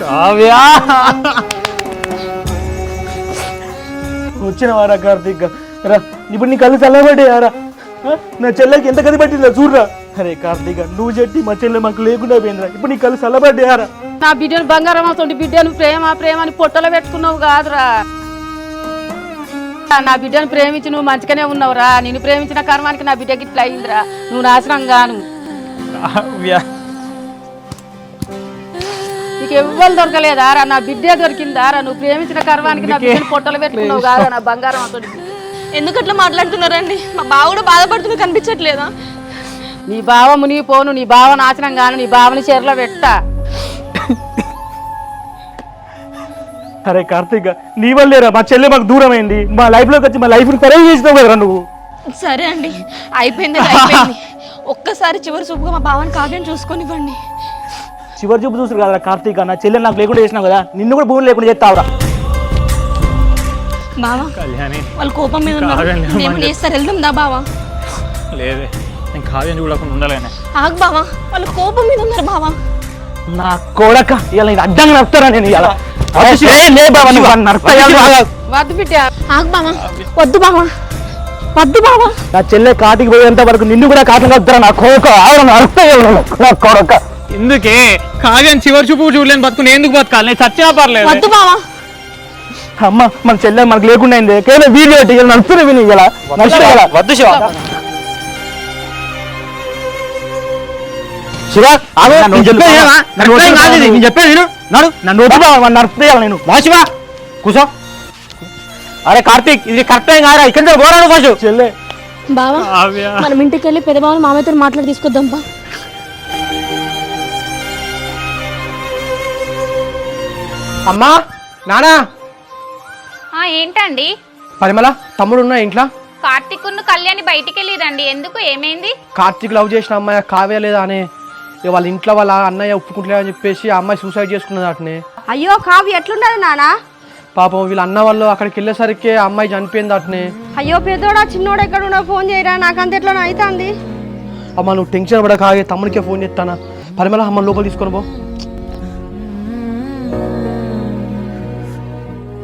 కావ్యా వచ్చిన వారా కార్తీక్ రా ఇప్పుడు నీ కళ్ళు చల్లబడ్డాయారా నా చెల్లెకి ఎంత గది పట్టిందా చూడరా అరే కార్తీక్ నువ్వు చెట్టి మా చెల్లె మాకు లేకుండా పోయిందిరా ఇప్పుడు నీ కళ్ళు చల్లబడ్డాయారా నా బిడ్డను బంగారం అవుతుంది బిడ్డను ప్రేమ ప్రేమ అని పొట్టలో పెట్టుకున్నావు కాదురా నా బిడ్డను ప్రేమించి నువ్వు మంచిగానే ఉన్నావురా నేను ప్రేమించిన కర్మానికి నా బిడ్డకి ఇట్లా అయిందిరా నువ్వు నాశనం గాను నీకు ఎవ్వరు దొరకలేదారా నా బిడ్డే దొరికిందారా నువ్వు ప్రేమించిన కర్మానికి నా బిడ్డను పొట్టలు పెట్టుకున్నావు కాదా నా బంగారం అవుతుంది ఎందుకు అట్లా మాట్లాడుతున్నారండి మా బావ కూడా బాధపడుతుంది కనిపించట్లేదా నీ బావ మునిగిపోను నీ బావ నాశనం గాను నీ బావని చీరలో పెట్టా అరే కార్తీక్ నీ వల్లేరా మా చెల్లె మాకు దూరం అయింది మా లైఫ్ లోకి వచ్చి మా లైఫ్ ని ఖరాబ్ చేసినావు కదరా నువ్వు సరే అండి అయిపోయింది అయిపోయింది ఒక్కసారి చివరి చూపుగా మా బావని కావ్యం చూసుకొనివ్వండి చివరి చూపు చూసారు కదా కార్తీక్ నా చెల్లె నాకు లేకుండా చేసినావు కదా నిన్ను కూడా భూమి లేకుండా చేస్తావురా బావా వాళ్ళు కోపం మీద ఉన్నారు చేస్తారు వెళ్దాం దా బావా లేదే నేను కావ్యం చూడకుండా ఉండలేనే ఆగు బావా వాళ్ళు కోపం మీద ఉన్నారు బావా నా కోడక ఇలా నేను అడ్డంగా నడుస్తారా నేను ఇలా వద్దు బిడ్డ ఆగు బావా వద్దు బావా వద్దు బావా నా చెల్లె కాటికి పోయేంత వరకు నిన్ను కూడా కాటంగా వస్తారా నా కోక నా కోడక ఎందుకే కావ్యం చివరి చూపు చూడలేని బతుకుని ఎందుకు బతకాలి నేను చచ్చినా పర్లేదు వద్దు బావా అమ్మ మన చెల్లె మనకు లేకుండా అయింది కేవలం వీడియో పెట్టి ఇలా నడుస్తున్నా విని ఇలా వద్దు శివ శివ చెప్పేది నడుపుతాను నేను శివ కూసో అరే కార్తీక్ ఇది కరెక్ట్ ఏం కాదా ఇక్కడ పోరాడు కొంచెం చెల్లె బావా మనం ఇంటికి వెళ్ళి పెద్ద బావని మామయ్యతో మాట్లాడి తీసుకొద్దాం బా అమ్మా నానా ఏంటండి పరిమళ తమ్ముడు ఉన్నా ఇంట్లో కార్తీక్ కళ్యాణి బయటికి వెళ్ళిరండి ఎందుకు ఏమైంది కార్తీక్ లవ్ చేసిన అమ్మాయి కావ్య లేదా అనే వాళ్ళ ఇంట్లో వాళ్ళ అన్నయ్య ఒప్పుకుంటలేదని చెప్పేసి ఆ అమ్మాయి సూసైడ్ చేసుకున్నది అటనే అయ్యో కావ్య ఎట్లున్నది నానా పాపం వీళ్ళ అన్న వాళ్ళు అక్కడికి వెళ్ళేసరికి ఆ అమ్మాయి చనిపోయింది అటనే అయ్యో పెద్దోడా చిన్నోడు ఎక్కడ ఉన్నా ఫోన్ చేయరా నాకంత ఎట్లా అవుతుంది అమ్మ నువ్వు టెన్షన్ పడక తమ్ముడికే ఫోన్ చేస్తానా పరిమళ అమ్మ లోపల తీసుకొని పో